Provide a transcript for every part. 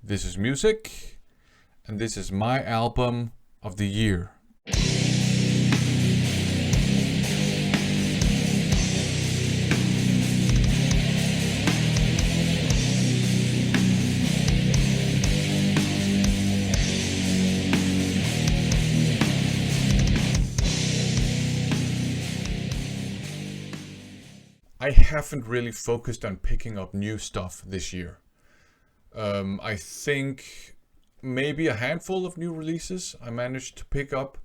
This is music, and this is my album of the year. I haven't really focused on picking up new stuff this year. I think maybe a handful of new releases I managed to pick up.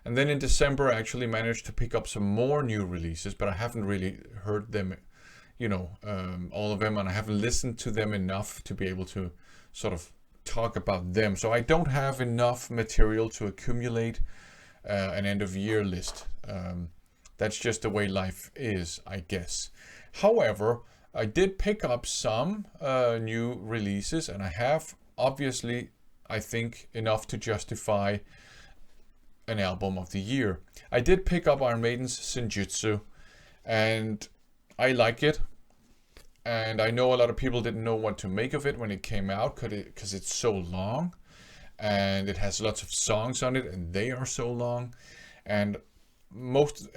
And then in December, I actually managed to pick up some more new releases, but I haven't really heard them, all of them, and I haven't listened to them enough to be able to sort of talk about them. So I don't have enough material to accumulate an end of year list. That's just the way life is, I guess. However, I did pick up some new releases, and I have obviously, I think, enough to justify an album of the year. I did pick up Iron Maiden's Senjutsu, and I like it. And I know a lot of people didn't know what to make of it when it came out because it's so long, and it has lots of songs on it, and they are so long. And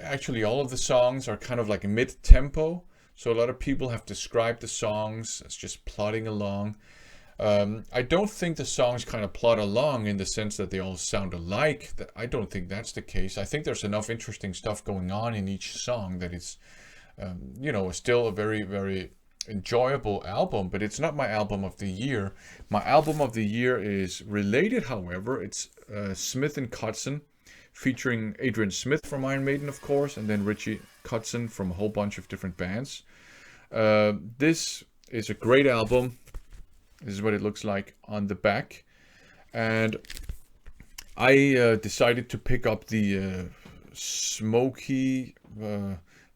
actually all of the songs are kind of like mid-tempo. So a lot of people have described the songs as just plodding along. I don't think the songs kind of plod along in the sense that they all sound alike. I don't think that's the case. I think there's enough interesting stuff going on in each song that it's, still a very, very enjoyable album, but it's not my album of the year. My album of the year is related, however. It's Smith and Kotzen, featuring Adrian Smith from Iron Maiden, of course, and then Richie Kotzen from a whole bunch of different bands. This is a great album. This is what it looks like on the back. And I decided to pick up the smoky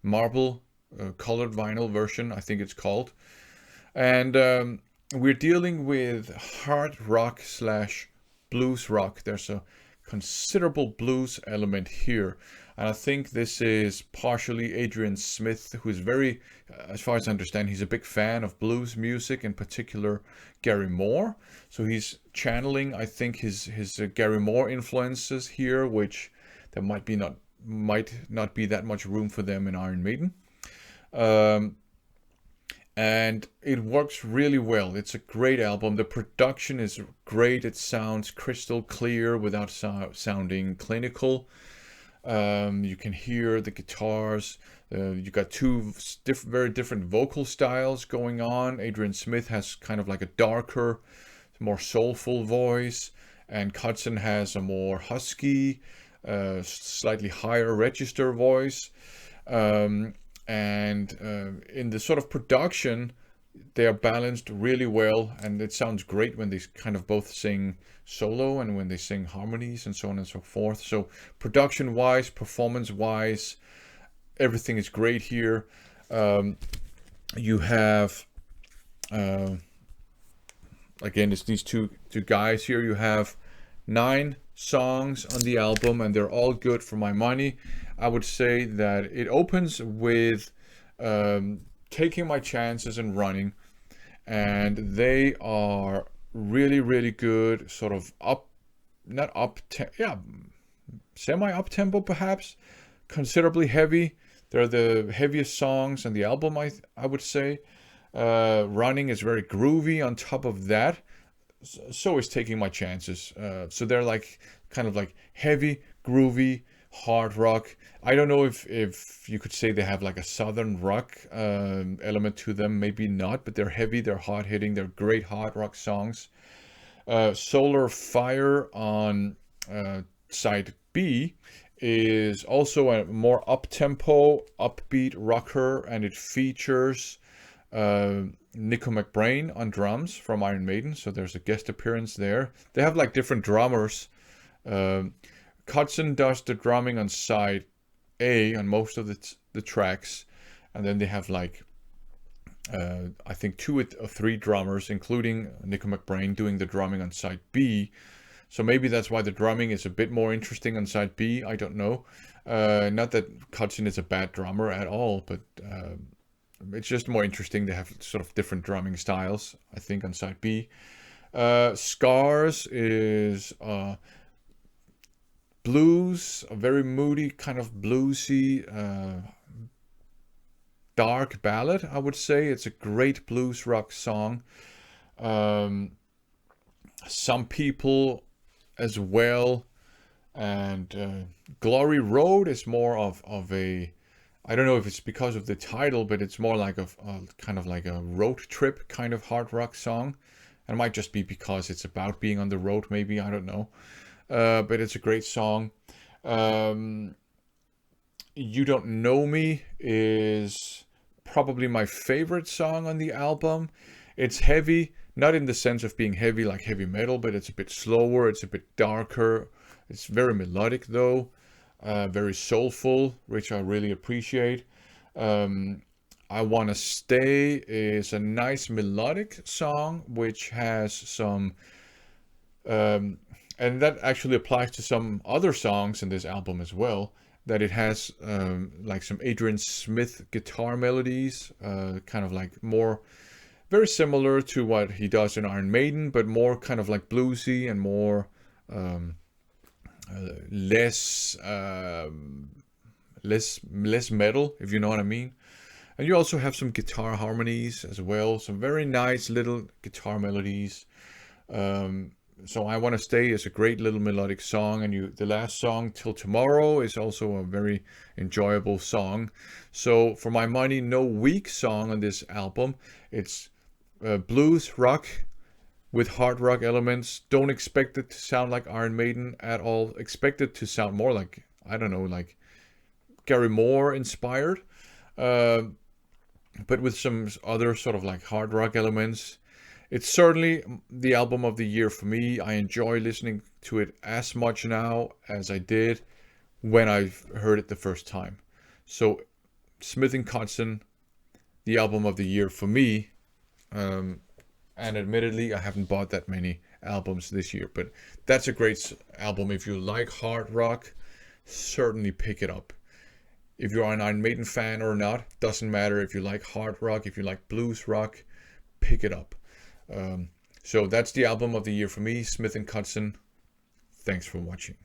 marble colored vinyl version, I think it's called. And we're dealing with hard rock / blues rock. There's a considerable blues element here, and I think this is partially Adrian Smith, who's very, as far as I understand, he's a big fan of blues music, in particular Gary Moore. So he's channeling, I think, his Gary Moore influences here, which there might not be that much room for them in Iron Maiden. And it works really well. It's a great album. The production is great. It sounds crystal clear without sounding clinical. You can hear the guitars. You got two very different vocal styles going on. Adrian Smith has kind of like a darker, more soulful voice, and Kotzen has a more husky, slightly higher register voice. And in the sort of production, they are balanced really well, and it sounds great when they kind of both sing solo and when they sing harmonies and so on and so forth. So production-wise, performance-wise, everything is great here. You have, again, it's these two guys here. You have 9 songs on the album, and they're all good for my money. I would say that it opens with taking my chances and running, and they are really, really good, sort of semi up tempo perhaps, considerably heavy. They're the heaviest songs on the album, I would say. Running is very groovy on top of that. So is Taking My Chances. So they're like kind of like heavy, groovy, hard rock. I don't know if you could say they have like a southern rock element to them. Maybe not, but they're heavy, they're hard hitting, they're great hard rock songs. Solar Fire on side B is also a more up-tempo, upbeat rocker, and it features Nico McBrain on drums from Iron Maiden, so there's a guest appearance there. They have like different drummers. Kotzen does the drumming on side A on most of the tracks, and then they have like I think 2 or 3 drummers, including Nico McBrain, doing the drumming on side B. So maybe that's why the drumming is a bit more interesting on side B. I don't know. Not that Kotzen is a bad drummer at all, but it's just more interesting. They have sort of different drumming styles, I think, on side B. Scars is blues, a very moody, kind of bluesy, dark ballad, I would say. It's a great blues rock song. Some people as well. And Glory Road is more of a, I don't know if it's because of the title, but it's more like a kind of like a road trip kind of hard rock song. And it might just be because it's about being on the road, maybe, I don't know. But it's a great song. You Don't Know Me is probably my favorite song on the album. It's heavy, not in the sense of being heavy like heavy metal, but it's a bit slower, it's a bit darker. It's very melodic though, very soulful, which I really appreciate. I Wanna Stay is a nice melodic song, which has some, and that actually applies to some other songs in this album as well, that it has like some Adrian Smith guitar melodies, kind of like more, very similar to what he does in Iron Maiden, but more kind of like bluesy and more less metal, if you know what I mean. And you also have some guitar harmonies as well, some very nice little guitar melodies. So I Wanna Stay is a great little melodic song, and the last song, Till Tomorrow, is also a very enjoyable song. So for my money, no weak song on this album. It's blues rock with hard rock elements. Don't expect it to sound like Iron Maiden at all. Expect it to sound more like, I don't know, like Gary Moore inspired, but with some other sort of like hard rock elements. It's certainly the album of the year for me. I enjoy listening to it as much now as I did when I heard it the first time. So Smith & Codson, the album of the year for me. And admittedly, I haven't bought that many albums this year, but that's a great album. If you like hard rock, certainly pick it up. If you're an Iron Maiden fan or not, doesn't matter. If you like hard rock, if you like blues rock, pick it up. So that's the album of the year for me, Smith & Codson. Thanks for watching.